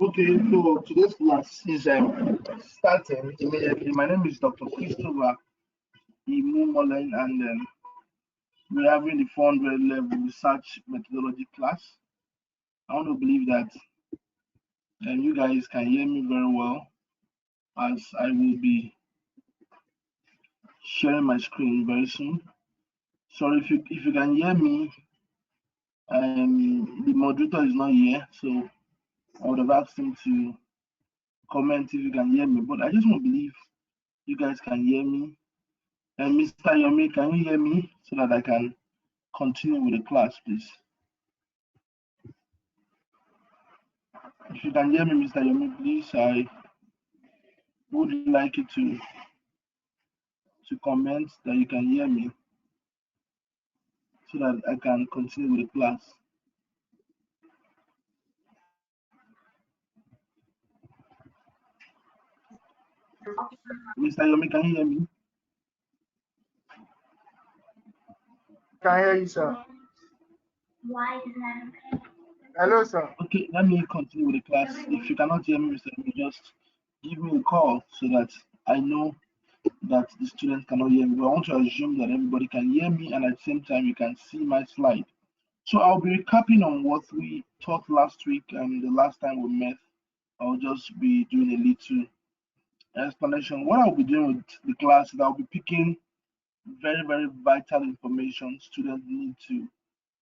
Okay, so today's class is starting immediately. My name is Dr. Christopher Imumolen, and we're having the 400 level research methodology class. I want to believe that you guys can hear me very well, as I will be sharing my screen very soon. Sorry if you can hear me. The moderator is not here, so I would have asked him to comment if you can hear me. But I just want to believe you guys can hear me. And Mr. Yomi, can you hear me so that I can continue with the class, please? If you can hear me, Mr. Yomi, please, I would like you to comment that you can hear me so that I can continue with the class. Mr. Yomi, can you hear me? Can hear you, sir. Hello, sir. Okay, let me continue with the class. If you cannot hear me, Mr. Yomi, just give me a call so that I know that the students cannot hear me. But I want to assume that everybody can hear me, and at the same time you can see my slide. So I'll be recapping on what we taught last week and the last time we met. I'll just be doing a little explanation. What I'll be doing with the class is I'll be picking very, very vital information students need to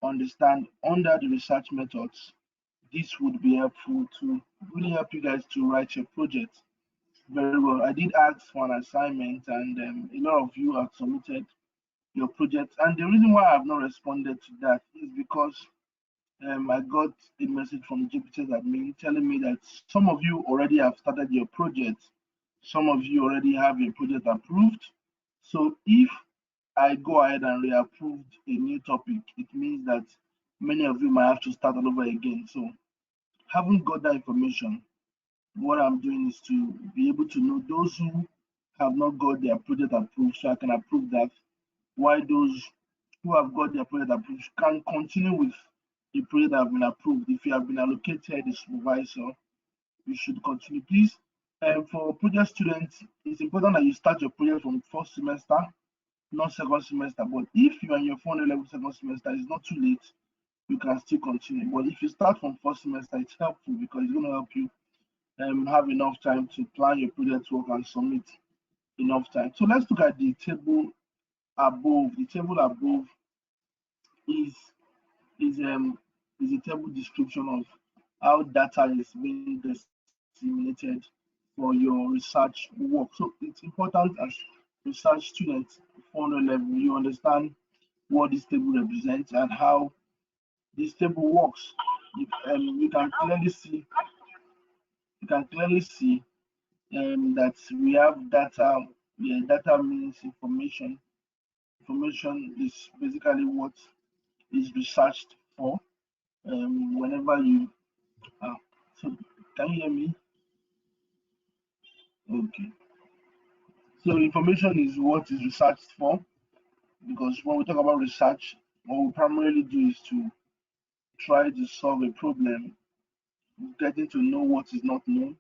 understand under the research methods. This would be helpful to really help you guys to write your project very well. I did ask for an assignment, and a lot of you have submitted your project. And the reason why I have not responded to that is because I got a message from Jupiter's admin telling me that some of you already have started your project. Some of you already have your project approved. So if I go ahead and reapprove a new topic, it means that many of you might have to start all over again. So having got that information, what I'm doing is to be able to know those who have not got their project approved, so I can approve that, while those who have got their project approved can continue with the project that have been approved. If you have been allocated a supervisor, you should continue. Please, for project students, it's important that you start your project from first semester, not second semester. But if you are in your 400 level second semester, it's not too late. You can still continue. But if you start from first semester, it's helpful because it's going to help you have enough time to plan your project work and submit enough time. So let's look at the table above. The table above is is a table description of how data is being disseminated for your research work. So it's important as research students 400 level, you understand what this table represents and how this table works. You can clearly see that we have data. Yeah, data means information. Information is basically what is researched for. Whenever you so can you hear me? Okay. So information is what is researched for, because when we talk about research, what we primarily do is to try to solve a problem, getting to know what is not known.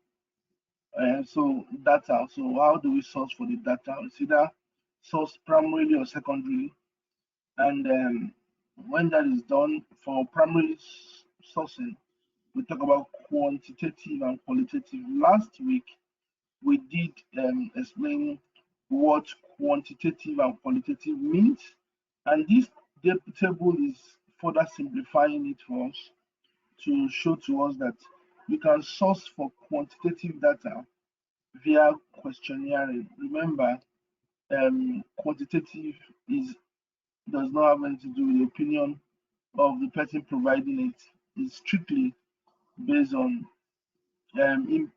So data. So how do we source for the data? It's either source primarily or secondarily. And when that is done for primary sourcing, we talk about quantitative and qualitative. Last week, we did explain what quantitative and qualitative means, and this table is further simplifying it for us to show to us that we can source for quantitative data via questionnaire. Remember, quantitative is does not have anything to do with the opinion of the person providing it. It's strictly based on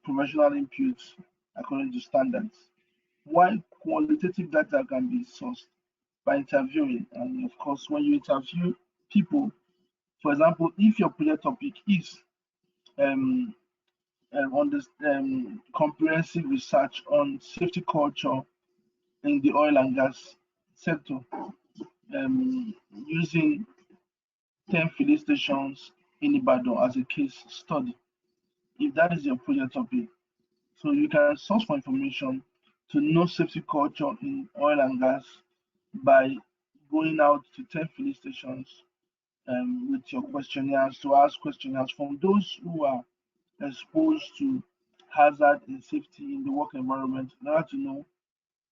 professional inputs according to standards. While qualitative data can be sourced by interviewing, and of course, when you interview people, for example, if your project topic is um, on this comprehensive research on safety culture in the oil and gas sector, using 10 filling stations in Ibadan as a case study. if that is your project topic. So you can source for information to know safety culture in oil and gas by going out to 10 filling stations with your questionnaires to ask questionnaires from those who are exposed to hazard and safety in the work environment in order to know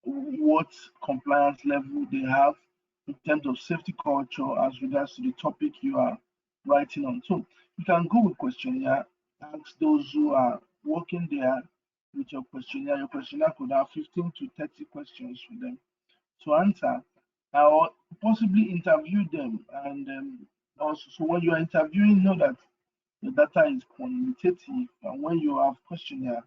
what compliance level they have in terms of safety culture as regards to the topic you are writing on. So you can go with questionnaire, ask those who are working there with your questionnaire. Your questionnaire could have 15 to 30 questions for them to answer, or possibly interview them. And also, so when you are interviewing, know that the data is quantitative, and when you have questionnaire,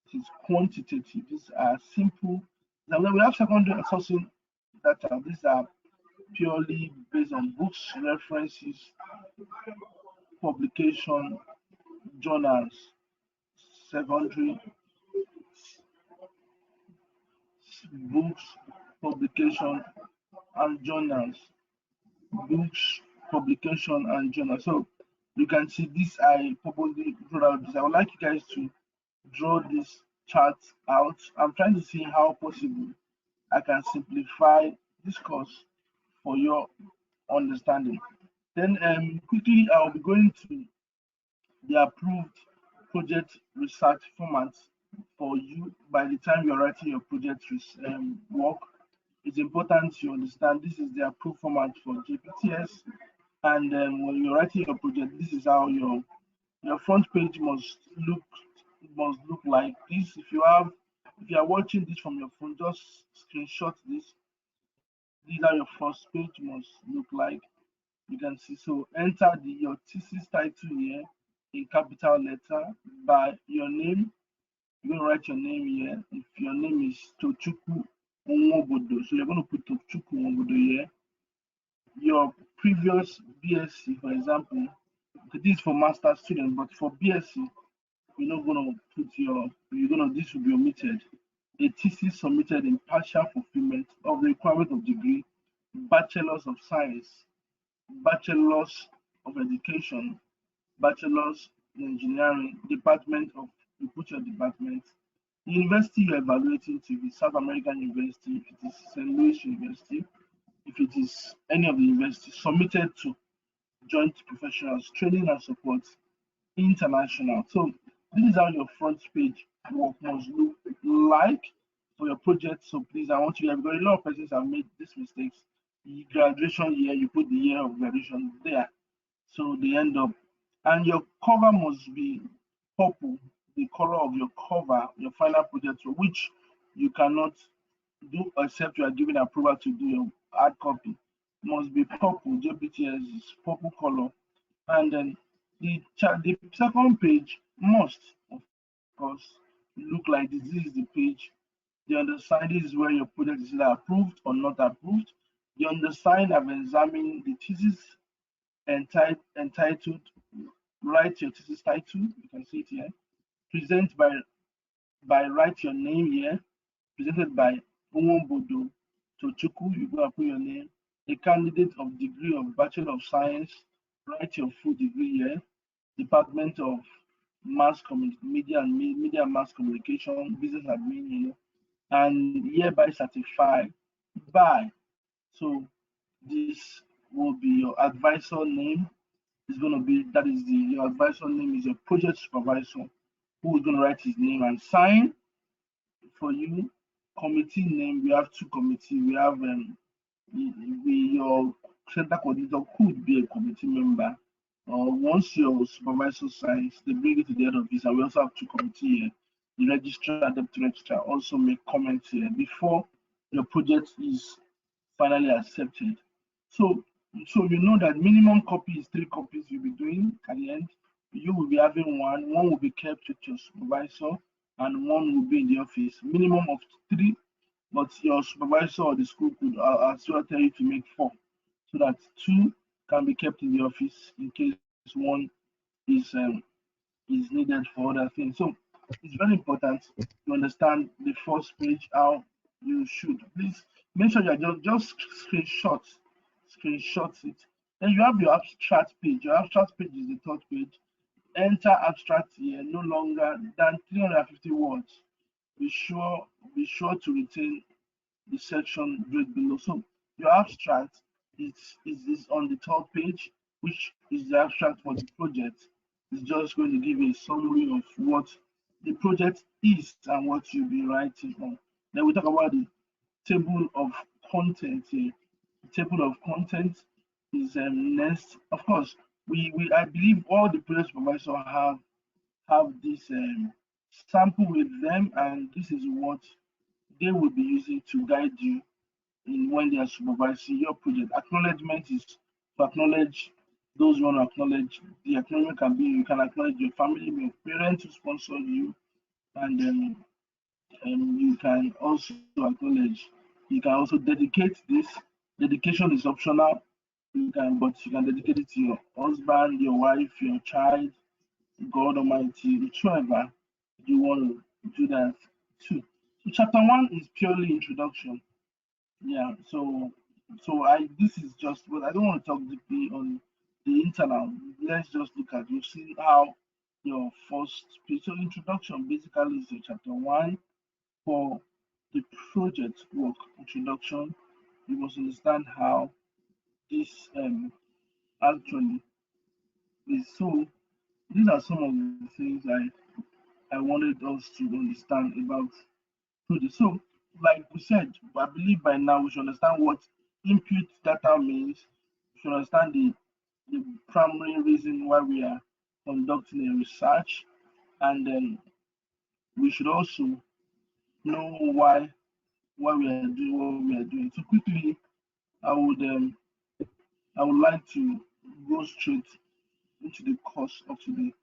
it is quantitative. These are simple. Now, when we have secondary sourcing data, these are purely based on books, references, publication, journals, secondary books, publication, and journals. Books, publication, and journals. So you can see this. I probably draw out this. I would like you guys to draw this chart out. I'm trying to see how possible I can simplify this course for your understanding. Then quickly I'll be going to the approved project research format for you by the time you're writing your project work. It's important you understand this is the approved format for JPTS, and when you're writing your project, this is how your front page look must look like this. If you are watching this from your phone, just screenshot this. These are your first page must look like. You can see. So enter your thesis title here in capital letter by your name. You're gonna write your name here. If your name is Tochukwu Onwobodo, so you're gonna put Tochukwu Onwobodo here. Your previous BSc, for example, this is for master student, but for BSc, you're not gonna put this will be omitted. A thesis submitted in partial fulfillment of the requirement of degree, bachelor's of science, bachelor's of education, bachelor's in engineering, department of you put your department. The university you're evaluating to be South American University, if it is St. Louis University, if it is any of the universities, submitted to joint professionals, training and support, international. So this is how your front page work must look like for your project. So please, I want you, because a lot of persons have made these mistakes. The graduation year, you put the year of graduation there. So they end up, and your cover must be purple, the color of your cover, your final project, which you cannot do except you are given approval to do your hard copy. Must be purple. JPTS is purple color, and then the second page must, of course, look like this. This is the page. The undersigned, this is where your project is either approved or not approved. The undersigned have examined the thesis entitled write your thesis title. You can see it here. Present by write your name here. Presented by Onwombodo Tochukwu. You go and put your name. A candidate of degree of Bachelor of Science. Write your full degree here. Department of Media and Mass Communication, Business Admin, and hereby certified by. So this will be your advisor name. It's going to be that is your advisor name is your project supervisor who is going to write his name and sign for you. Committee name, we have two committee. We have your center coordinator could be a committee member. Once your supervisor signs, they bring it to the head office, and we also have two committee here. The registrar and deputy registrar also make comments here before your project is finally accepted. So, so you know that minimum copy is 3 copies you'll be doing at the end. You will be having one. One will be kept with your supervisor, and one will be in the office. Minimum of 3, but your supervisor or the school could as well tell you to make 4, so that 2 can be kept in the office in case one is um, is needed for other things. So it's very important to understand the first page how you should. Please make sure you are just screenshot it. Then you have your abstract page. Your abstract page is the third page. Enter abstract here no longer than 350 words. Be sure be sure to retain the section right below. So your abstract is on the third page, which is the abstract for the project. It's just going to give you a summary of what the project is and what you'll be writing on. Then we talk about the table of content here. The table of content is next. Of course, we I believe all the project supervisors have this sample with them, and this is what they will be using to guide you in when they are supervising your project. Acknowledgement is to acknowledge those you want to acknowledge. The acknowledgement can be you can acknowledge your family, your parents who sponsored you, and you can also acknowledge. You can also dedicate this. Dedication is optional. But you can dedicate it to your husband, your wife, your child, God Almighty, whichever you want to do that too. So chapter one is purely introduction. Yeah, so I this is just but I don't want to talk deeply on the internal. Let's just look at you see how your first page. So introduction basically is your chapter one for the project work introduction. You must understand how this actually is. So these are some of the things I wanted us to understand about project. So like we said, I believe by now we should understand what input data means. We should understand the primary reason why we are conducting a research, and then we should also know why we are doing what we are doing. So quickly, I would um, I would like to go straight into the course of today.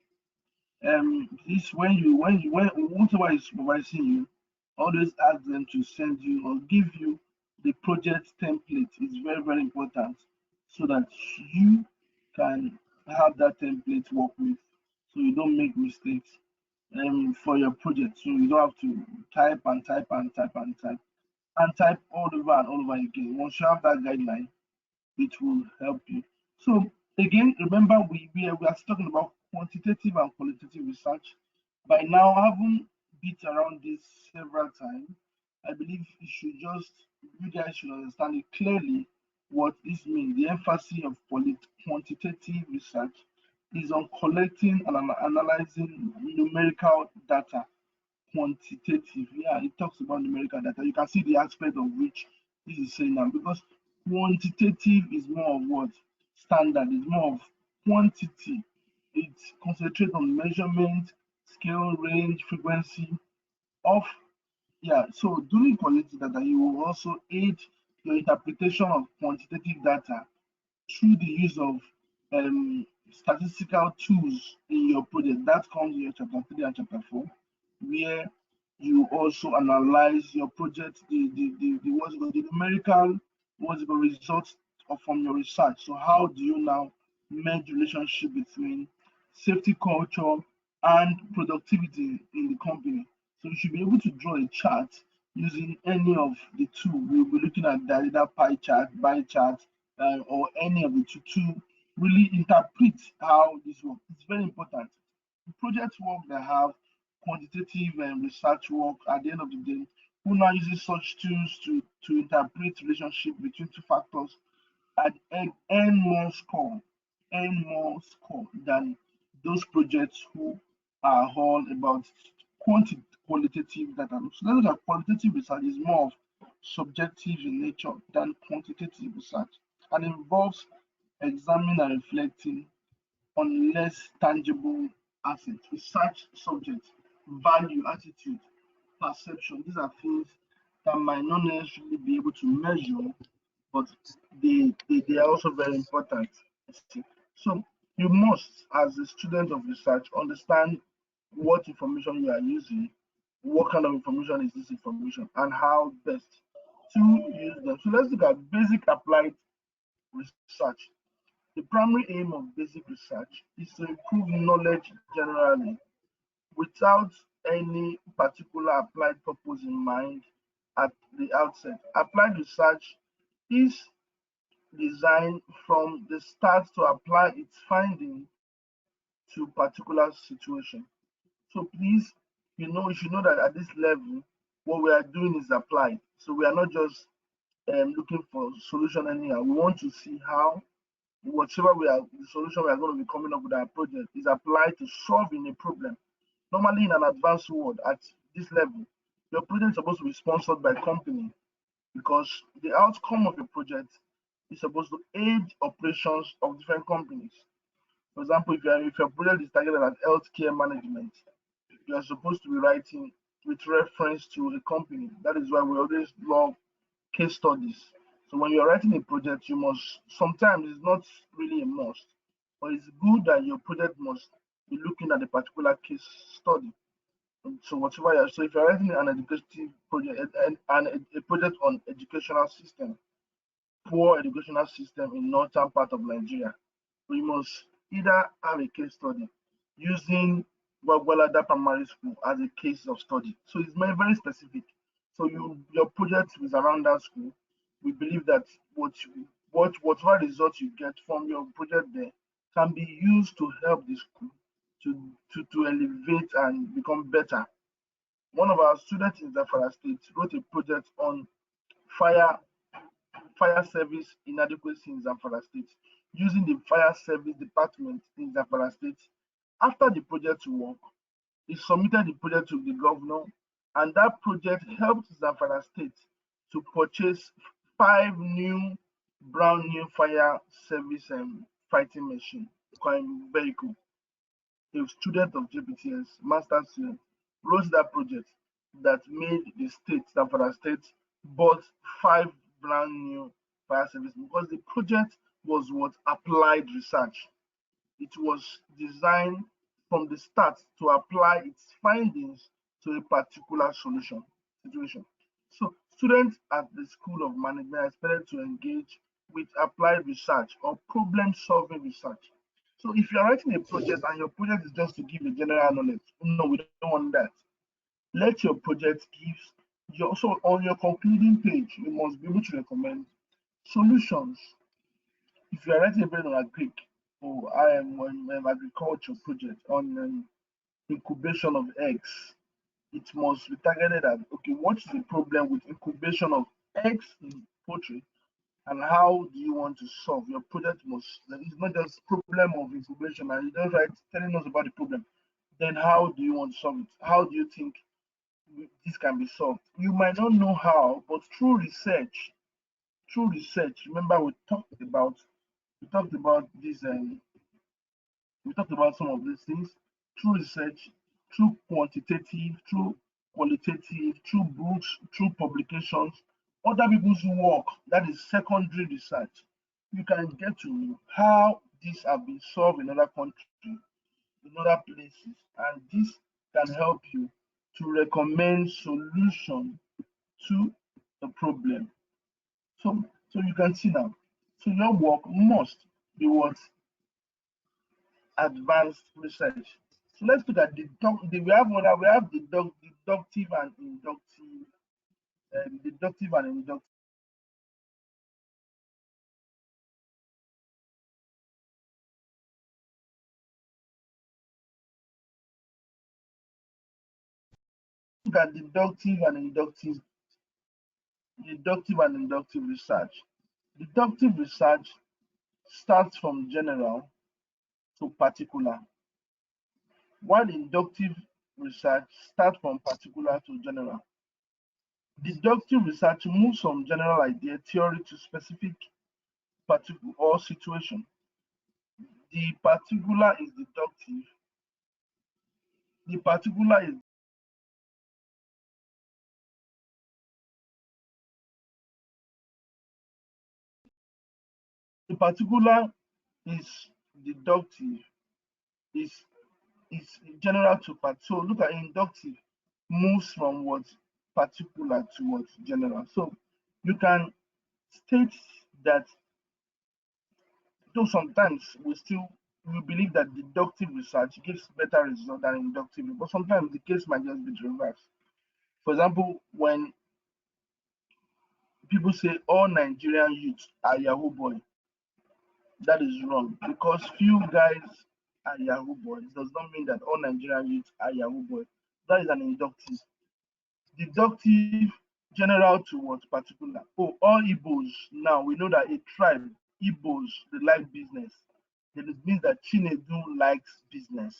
This when whoever is supervising you, always ask them to send you or give you the project template. It's very important so that you can have that template to work with, so you don't make mistakes for your project. So you don't have to type all over and all over again. Once you have that guideline, it will help you. So again, remember we are talking about quantitative and qualitative research. By now, having beat around this several times, I believe you guys should understand it clearly what this means. The emphasis of quantitative research is on collecting and analyzing numerical data. Quantitative, yeah, it talks about numerical data. You can see the aspect of which this is saying now because quantitative is more of what standard, is more of quantity. It concentrates on measurement, scale, range, frequency of yeah. So during qualitative data, you will also aid your interpretation of quantitative data through the use of statistical tools in your project. That comes in your chapter 3 and chapter 4, where you also analyze your project, the what's it called, the numerical results from your research. So how do you now merge relationship between safety culture and productivity in the company? So you should be able to draw a chart using any of the two. We'll be looking at the either pie chart, bar chart, or any of the two to really interpret how this works. It's very important. The project work that have quantitative and research work at the end of the day, who now uses such tools to interpret relationship between two factors and earn more score than those projects who are all about qualitative data. So let's look at qualitative research is more of subjective in nature than quantitative research and involves examining and reflecting on less tangible assets, research subjects, value, attitude, perception. These are things that might not necessarily be able to measure, but they are also very important. So you must, as a student of research, understand what information you are using, what kind of information is this information, and how best to use them. So let's look at basic applied research. The primary aim of basic research is to improve knowledge generally without any particular applied purpose in mind at the outset. Applied research is designed from the start to apply its findings to particular situation. So please, you should know that at this level, what we are doing is applied. So we are not just looking for solution anyhow. We want to see how whatever the solution we are going to be coming up with our project is applied to solving a problem. Normally, in an advanced world at this level, your project is supposed to be sponsored by company because the outcome of your project is supposed to aid operations of different companies. For example, if your project is targeted at healthcare management, you are supposed to be writing with reference to a company. That is why we always love case studies. So when you're writing a project, you must sometimes it's not really a must, but it's good that your project must be looking at a particular case study. So whatever so if you're writing an educative project and a project on educational system, poor educational system in northern part of Nigeria, we must either have a case study using Gwagwalada Primary School as a case of study. So it's very specific. So your project is around that school. We believe that whatever results you get from your project there can be used to help the school to elevate and become better. One of our students in Zamfara State wrote a project on fire fire service inadequacy in Zamfara State using the fire service department in Zamfara State. After the project work, he submitted the project to the governor, and that project helped Zamfara State to purchase 5 brand new fire service fighting machine vehicle. A student of JPTS, master student, wrote that project that made the state, Zamfara State, bought 5 brand new fire service because the project was what applied research. It was designed from the start to apply its findings to a particular solution situation. So students at the School of Management are expected to engage with applied research or problem-solving research. So if you're writing a project and your project is just to give a general knowledge, no, we don't want that. Let your project give so on your concluding page, you must be able to recommend solutions. If you are writing a project on agric or I am on agriculture project on incubation of eggs, it must be targeted at okay, what is the problem with incubation of eggs in poultry and how do you want to solve your project must it's not just problem of incubation and you don't write telling us about the problem. Then how do you want to solve it? How do you think this can be solved? You might not know how, but through research, remember we talked about this we talked about some of these things through research, through quantitative, through qualitative, through books, through publications, other people's work, that is secondary research. You can get to know how these have been solved in other countries, in other places, and this can help you to recommend solution to the problem. So you can see now. So your work must be what advanced research. So let's look at we have deductive and inductive, deductive and inductive. Look at deductive and inductive research. Deductive research starts from general to particular, while inductive research starts from particular to general. Deductive research moves from general idea theory to specific particular or situation. The particular is deductive. The particular is the particular is deductive. Is is general to part. So look at inductive moves from what particular to what general. So you can state that though sometimes we believe that deductive research gives better result than inductive, but sometimes the case might just be the reverse. For example, when people say all Nigerian youths are Yahoo boy, that is wrong because few guys are Yahoo boys. It does not mean that all Nigerian youths are Yahoo boys. That is an inductive. Deductive, general to what particular. Oh, all Igbos now we know that a tribe, Igbos, they like business. Then it means that Chinedu likes business.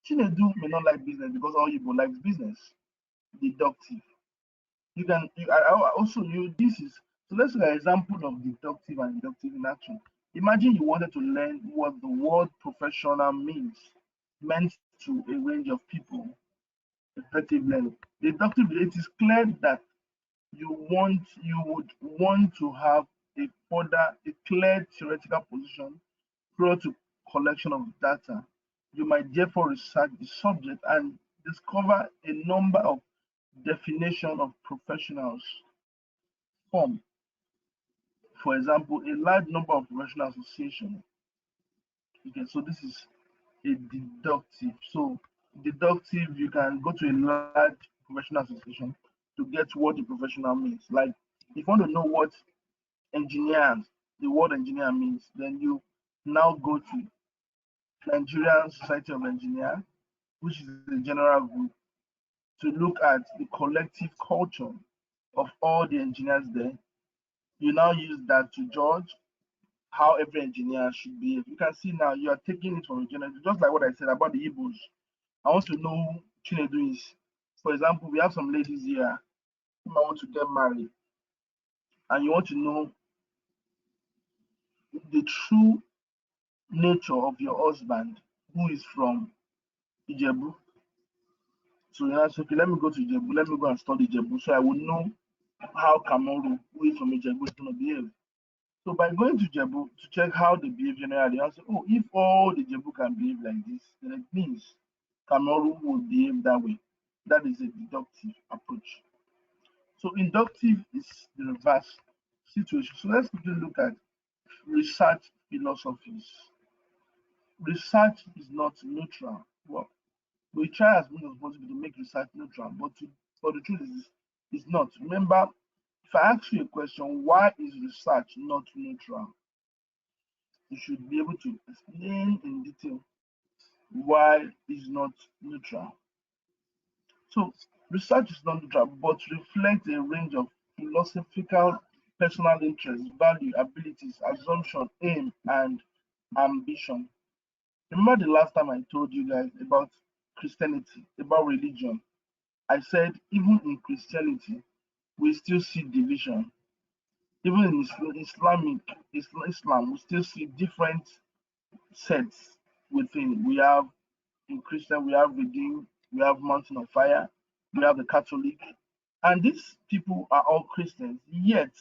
Chinedu may not like business because all Igbo likes business. Deductive. You can I also you this is so let's look at an example of deductive and inductive in action. Imagine you wanted to learn what the word professional meant to a range of people, effective learning. Deductive, it is clear that you would want to have a clear theoretical position prior to collection of data. You might therefore research the subject and discover a number of definition of professionals form. For example, a large number of professional associations. Okay, so this is a deductive. So deductive, you can go to a large professional association to get what the professional means. Like if you want to know what engineers, the word engineer means, then you now go to Nigerian Society of Engineers, which is a general group, to look at the collective culture of all the engineers there. You now use that to judge how every engineer should be. You can see now you are taking it from a general, just like what I said about the Igbos. I want to know who Chinedu is. For example, we have some ladies here who might want to get married, and you want to know the true nature of your husband who is from Ijebu. So you ask, okay, let me go to Ijebu, let me go and study Ijebu so I will know how Kamaru, who is from Ijebu, is going to behave. So by going to Ijebu to check how they behave generally, you say, oh, if all the Ijebu can behave like this, then it means Kamaru will behave that way. That is a deductive approach. So inductive is the reverse situation. So let's quickly look at research philosophies. Research is not neutral. Well, we try as much as possible to make research neutral, but the truth is, it's not. Remember, if I ask you a question, why is research not neutral? You should be able to explain in detail why it's not neutral. So, research is not neutral, but reflects a range of philosophical, personal interests, value, abilities, assumption, aim, and ambition. Remember the last time I told you guys about Christianity, about religion? I said even in Christianity, we still see division. Even in Islam, we still see different sects within. We have in Christian, we have Redeemed, we have Mountain of Fire, we have the Catholic, and these people are all Christians, yet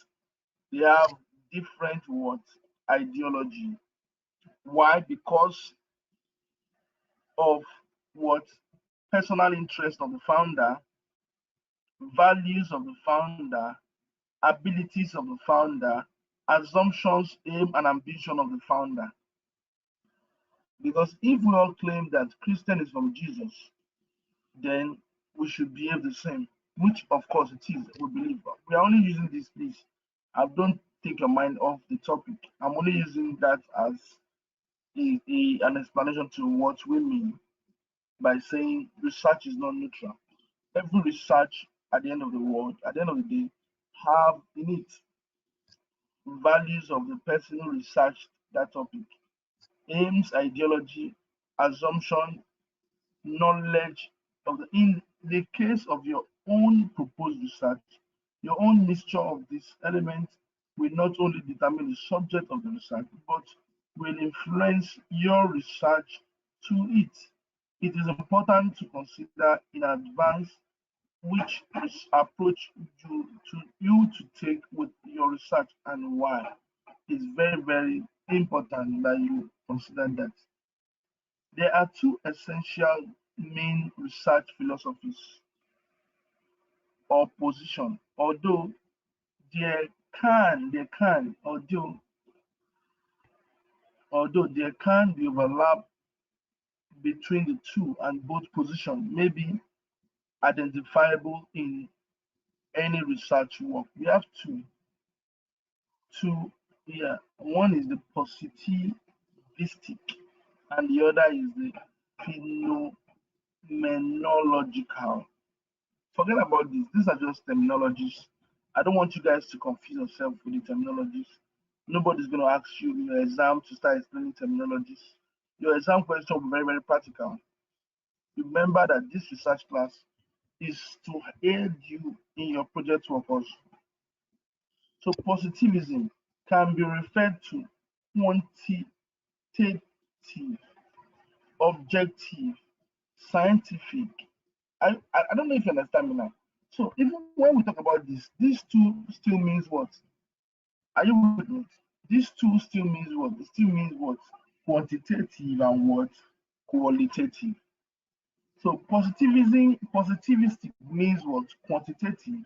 they have different what ideology. Why? Because of what personal interest of the founder, values of the founder, abilities of the founder, assumptions, aim, and ambition of the founder. Because if we all claim that Christian is from Jesus, then we should behave the same, which of course it is, we believe. We are only using this, please. I don't take your mind off the topic. I'm only using that as an explanation to what we mean by saying research is not neutral. Every research at the end of the world, at the end of the day, have in it values of the person who researched that topic, aims, ideology, assumption, knowledge of in the case of your own proposed research, your own mixture of these elements will not only determine the subject of the research, but will influence your research to it. It is important to consider in advance which approach you to take with your research and why. It's very, very important that you consider that. There are two essential main research philosophies or position, although there can be overlap between the two, and both positions may be identifiable in any research work. We have two here. One is the positivistic. and the other is the phenomenological. Forget about this. These are just terminologies. I don't want you guys to confuse yourself with the terminologies. Nobody's going to ask you in your exam to start explaining terminologies. Your exam question will be very, very practical. Remember that this research class is to aid you in your project work also. So positivism can be referred to quantitative, objective, scientific. I don't know if you understand me now. So even when we talk about this, these two still means what? Are you with me? These two still means what? It still means what? Quantitative and what? Qualitative. So positivistic means what? Quantitative,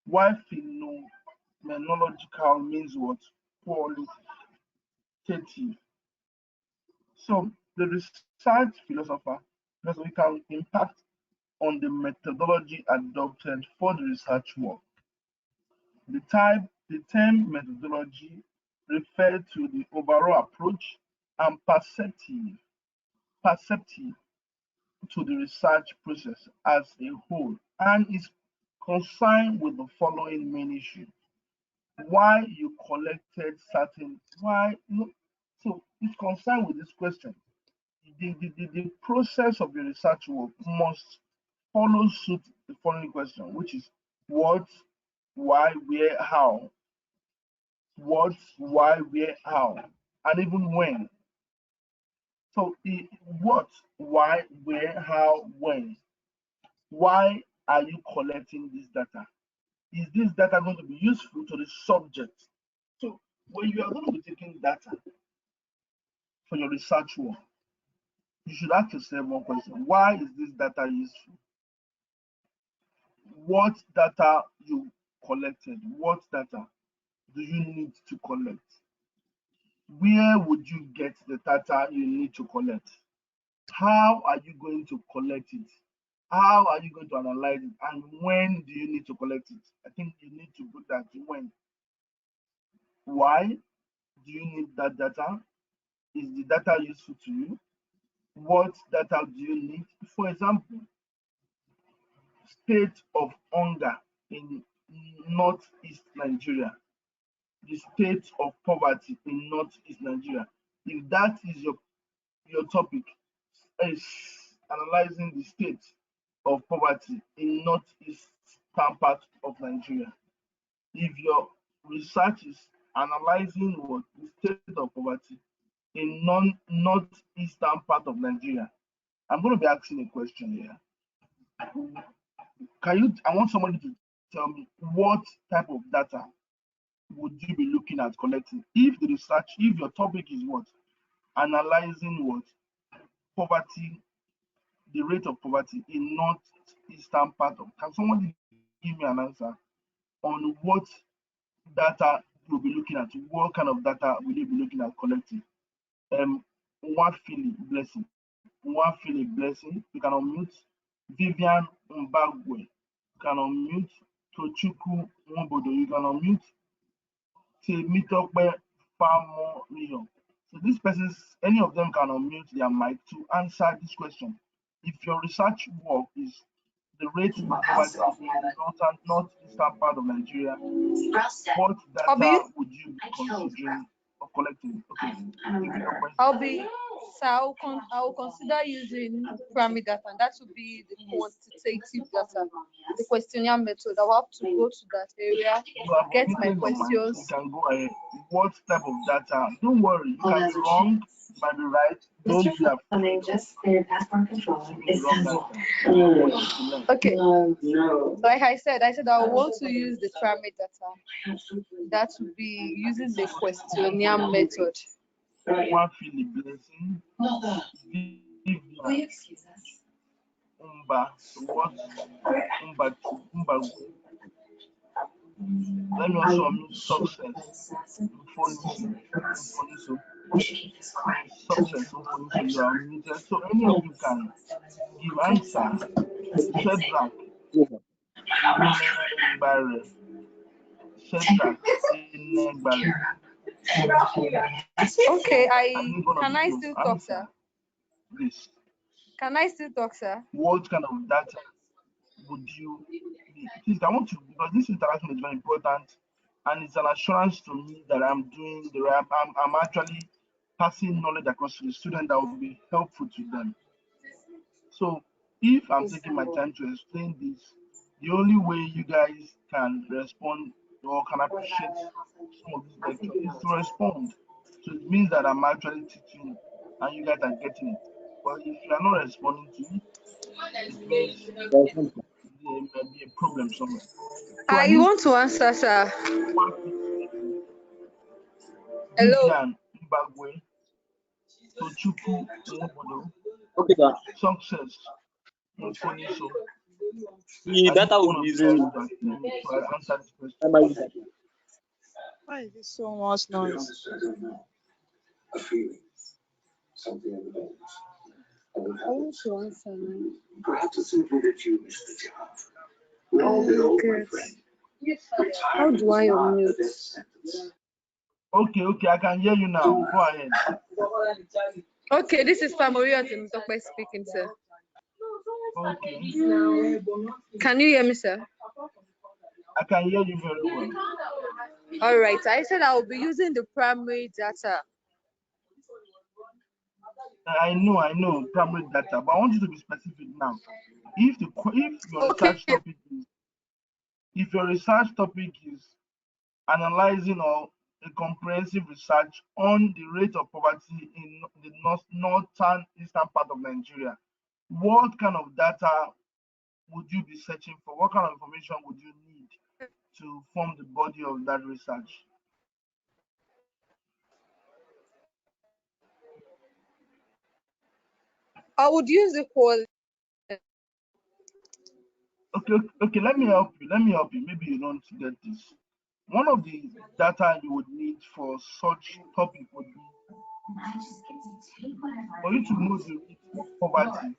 while phenomenological means what? Qualitative. So the research philosophical impact on the methodology adopted for the research work. The term methodology refers to the overall approach and perceptive to the research process as a whole and is concerned with the following main issues. Why you collected certain, why, so it's concerned with this question. The process of the research work must follow suit the following question, which is what, why, where, how. What, why, where, how, and even when. So what, why, where, how, when. Why are you collecting this data? Is this data going to be useful to the subject? So when you are going to be taking data for your research work, you should ask yourself one question. Why is this data useful? What data you collected? What data do you need to collect? Where would you get the data you need to collect? How are you going to collect it? How are you going to analyze it? And when do you need to collect it? I think you need to put that when. Why do you need that data? Is the data useful to you? What data do you need? For example, state of hunger in northeast Nigeria, the state of poverty in northeast Nigeria. If that is your topic, is analyzing the state of poverty in northeastern part of Nigeria. If your research is analyzing what the state of poverty in northeastern part of Nigeria, I'm going to be asking a question here. I want somebody to tell me what type of data would you be looking at collecting if if your topic is what? Analyzing what? Poverty, the rate of poverty in northeastern part of. Can somebody give me an answer on what data you'll be looking at? What kind of data will you be looking at collecting? One Philly blessing. One Philly blessing. You can unmute. Vivian Mbagwe. You can unmute. Tochuku Mbodo. You can unmute. Temitope Famorion. So these persons, any of them can unmute their mic to answer this question. If your research work is the rate of poverty in northeastern part of Nigeria, what data would you be considering of collecting? Okay. I will consider using primary data, and that would be the quantitative data, the questionnaire method. I will have to go to that area, get my questions. You can go ahead. What type of data? Don't worry, you can be wrong, you might be right. Don't be afraid. Just cleared passport control. Okay. So like I said I want to use the primary data. That would be using the questionnaire method. One Philip blessing. Excuse us. So what? Let me also unmute success. We should keep this quiet. Success. You are muted. So any of you can give answer. Shadrach. Shadrach. Okay, can I still talk, sir? Please, Can I still talk, sir? what kind of data would you be? Please, I want to, because this interaction is very important, and it's an assurance to me that I'm doing the right, I'm actually passing knowledge across to the student that will be helpful to them. So if I'm taking my time to explain this, the only way you guys can respond or can appreciate some of this lecture is to respond. So it means that I'm actually teaching and you guys are getting it. But if you are not responding to it, it means there may be a problem somewhere. So I I need want to answer, sir. one people, Hello. Vivian Mbagwe, Tochukwu Nwobodo, Okay, sir. Success Mfoniso. The I need data will one be of you guys using to answer this question. primary data. Why is this so much noise? A feeling, something in the bones. I want to answer. Perhaps it's simply that you missed the job. We all do, my friend. How do I unmute? Okay, I can hear you now. Go ahead. Okay, this is Famorio Temitope speaking, sir. Okay, Can you hear me, sir? I can hear you very well. All right. I said I will be using the primary data. I know primary data, but I want you to be specific now. If your Okay. research topic is analyzing or a comprehensive research on the rate of poverty in the northern eastern part of Nigeria, what kind of data would you be searching for? What kind of information would you need to form the body of that research? I would use the whole. Okay, let me help you. Maybe you don't get this. One of the data you would need for such topic would be for you to know the rate of poverty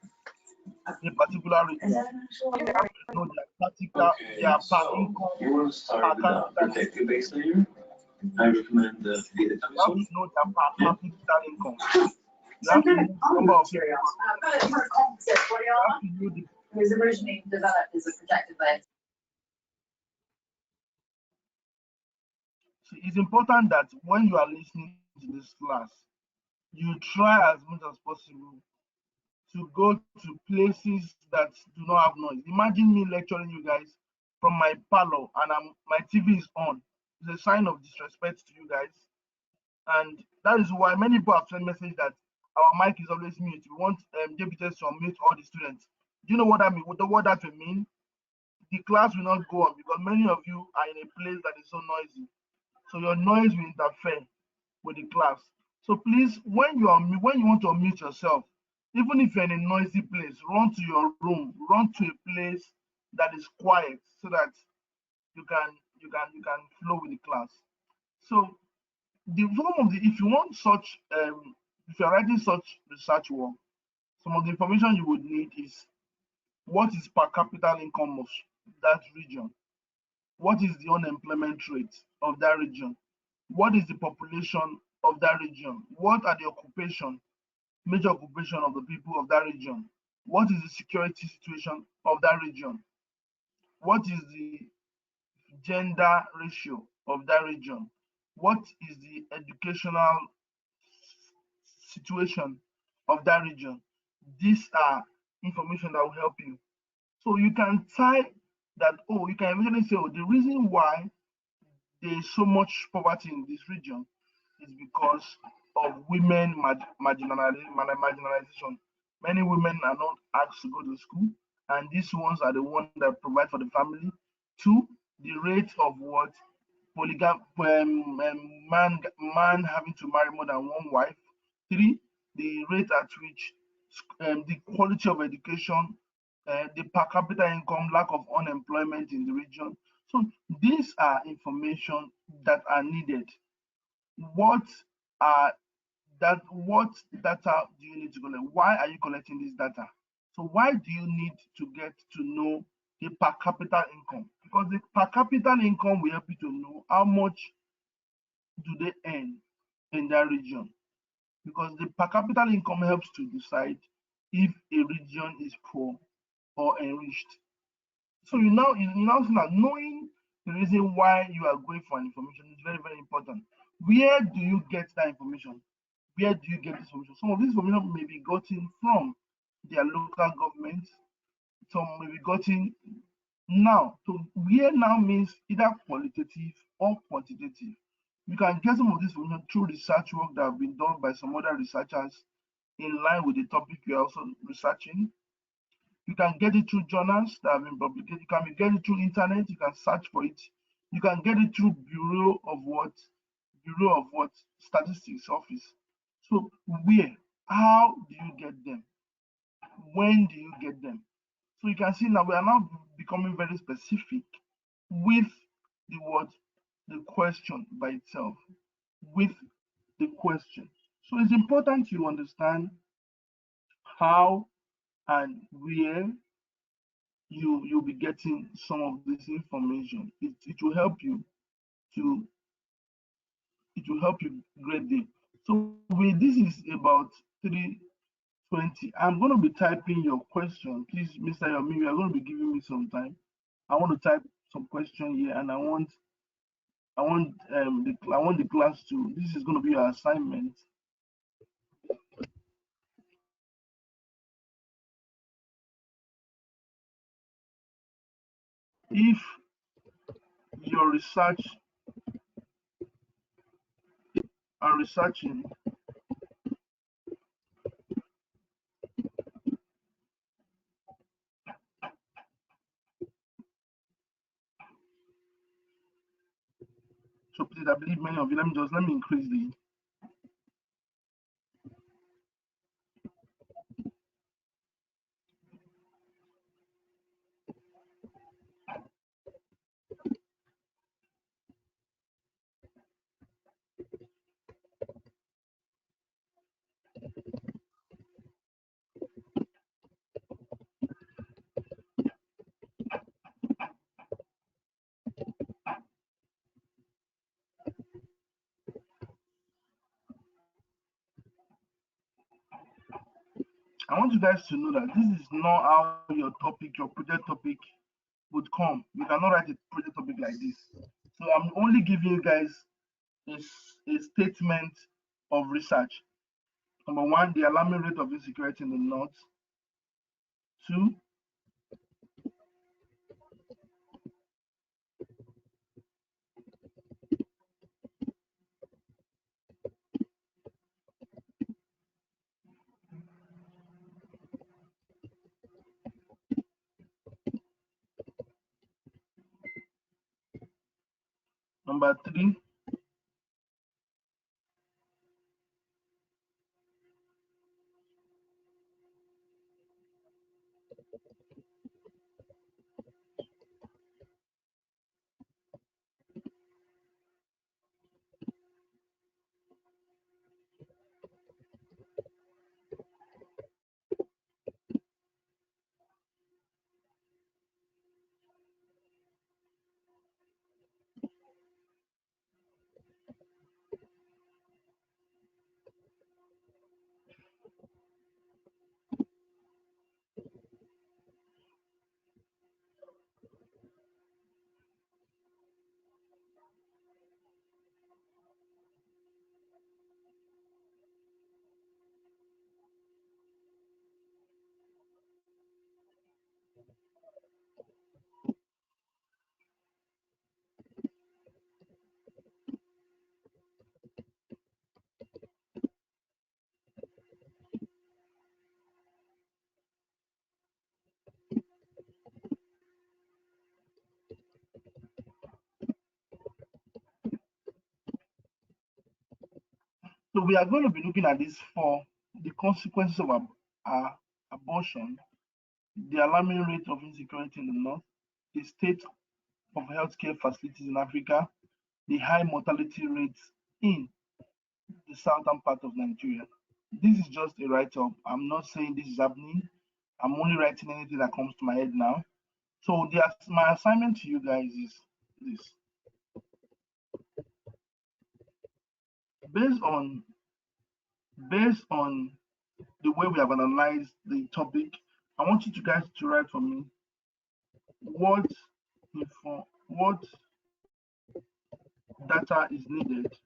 in a particular region. You have to know their per So income, you want to per start with the capita protective base layer? I recommend the data you have to console. know their per Yeah. capita income. You have to know the number of people. You have to know the was originally developed as a protective layer. so it's important that when you are listening to this class, you try as much as possible to go to places that do not have noise. Imagine me lecturing you guys from my parlor and my TV is on. It's a sign of disrespect to you guys. And that is why many people have sent message that our mic is always mute. We want deputies to unmute all the students. Do you know what I mean? What that will mean? The class will not go on because many of you are in a place that is so noisy. So your noise will interfere with the class. So please, when you want to unmute yourself, even if you're in a noisy place, run to your room, run to a place that is quiet so that you can flow with the class. So the form of the if you want such if you're writing such research work, some of the information you would need is what is per capita income of that region, what is the unemployment rate of that region, what is the population of that region, what are the major occupation of the people of that region, what is the security situation of that region, what is the gender ratio of that region, what is the educational situation of that region. These are information that will help you. So you can tie that, oh, you can eventually say, oh, the reason why there is so much poverty in this region is because of women marginalization. Many women are not asked to go to school, and these ones are the ones that provide for the family. Two, the rate of what man having to marry more than one wife. Three, the rate at which the quality of education, the per capita income, lack of unemployment in the region. So these are information that are needed. What are what data do you need to collect? Why are you collecting this data? So why do you need to get to know the per capita income? Because the per capita income will help you to know how much do they earn in that region. because the per capita income helps to decide if a region is poor or enriched. So you now see that knowing the reason why you are going for an information is very, very important. Where do you get that information? Where do you get this information? Some of this information may be gotten from their local government, some may be gotten now. So where now means either qualitative or quantitative. You can get some of this information through research work that have been done by some other researchers in line with the topic you are also researching. You can get it through journals that have been published. You can get it through internet. You can search for it. You can get it through Bureau of what? Statistics office. So where? How do you get them? When do you get them? So you can see now we are now becoming very specific with the what? The question by itself. With the question. So it's important you understand how and where you'll be getting some of this information. It will help you to greatly. So this is about 3:20. I'm going to be typing your question. Please, Mr. Yomi, you are going to be giving me some time. I want to type some question here, and I want the class to. This is going to be your assignment. If your research are researching so please, I believe many of you, let me increase the. I want you guys to know that this is not how your project topic would come. You cannot write a project topic like this. So I'm only giving you guys a statement of research. Number one, the alarming rate of insecurity in the north. Two, number three, so we are going to be looking at this for the consequences of abortion, the alarming rate of insecurity in the north, the state of healthcare facilities in Africa, the high mortality rates in the southern part of Nigeria. This is just a write-up. I'm not saying this is happening. I'm only writing anything that comes to my head now. So my assignment to you guys is this. Based on based on the way we have analyzed the topic, I want you guys to write for me what data is needed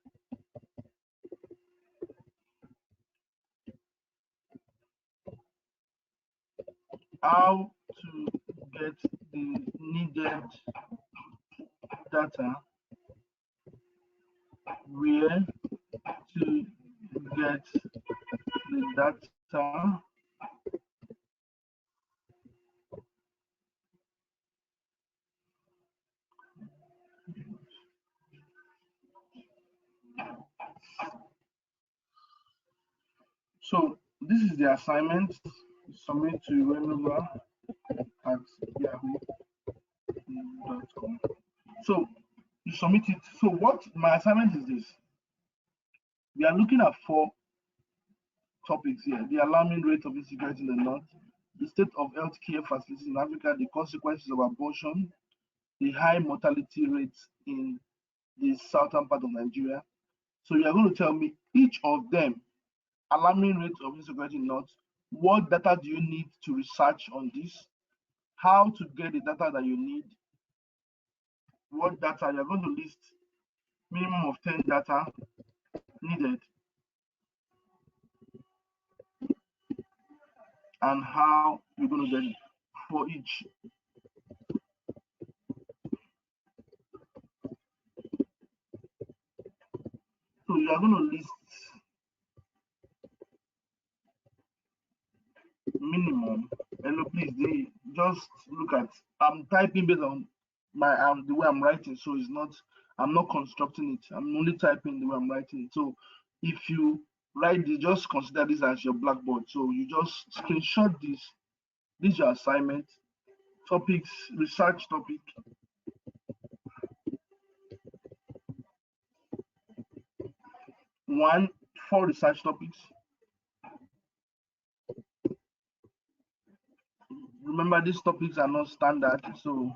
how to get the needed data, where to get the data, so this is the assignment. Submit to renova@yahoo.com. So you submit it. So what my assignment is this: we are looking at 4 topics here: the alarming rate of insecurity in the north, the state of healthcare facilities in Africa, the consequences of abortion, the high mortality rates in the southern part of Nigeria. So you are going to tell me each of them: alarming rate of insecurity in north, what data do you need to research on this, how to get the data that you need, what data you're going to list, minimum of 10 data needed, and how you're going to get it for each. So you are going to list minimum. Hello, please, just look at, I'm typing based on my the way I'm writing, so it's not, I'm not constructing it, I'm only typing the way I'm writing it. So if you write this, just consider this as your blackboard. So you just screenshot this. This is your assignment. Topics, research topic. 4 research topics. Remember, these topics are not standard. So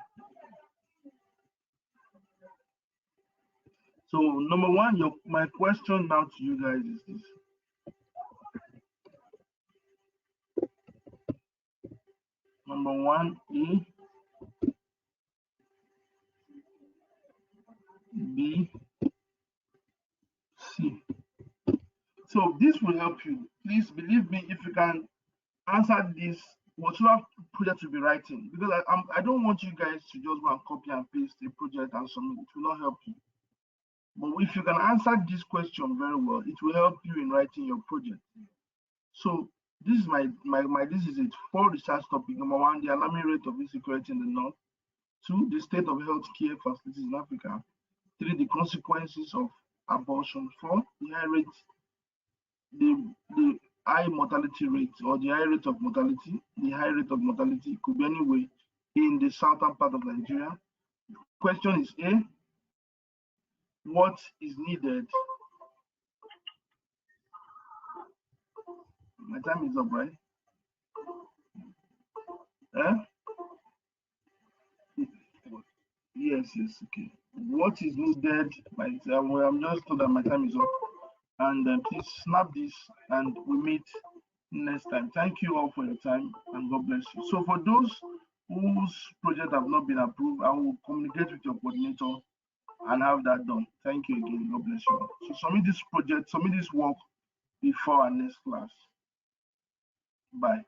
number 1, my question now to you guys is this: number 1, A, B, C. So this will help you. Please believe me, if you can answer this, whatever project you'll be writing, because I don't want you guys to just go and copy and paste a project and submit. It will not help you. But if you can answer this question very well, it will help you in writing your project. So this is this is it. 4 research topic. Number 1, the alarming rate of insecurity in the north. 2, the state of healthcare facilities in Africa. 3, the consequences of abortion. 4, the high mortality rate, or the high rate of mortality. The high rate of mortality could be anywhere in the southern part of Nigeria. Question is A, what is needed? My time is up, right? Yes, okay. What is needed? I'm just told that my time is up. And please snap this, and we meet next time. Thank you all for your time, and God bless you. So for those whose project have not been approved, I will communicate with your coordinator and have that done. Thank you again. God bless you. So submit this work before our next class. Bye.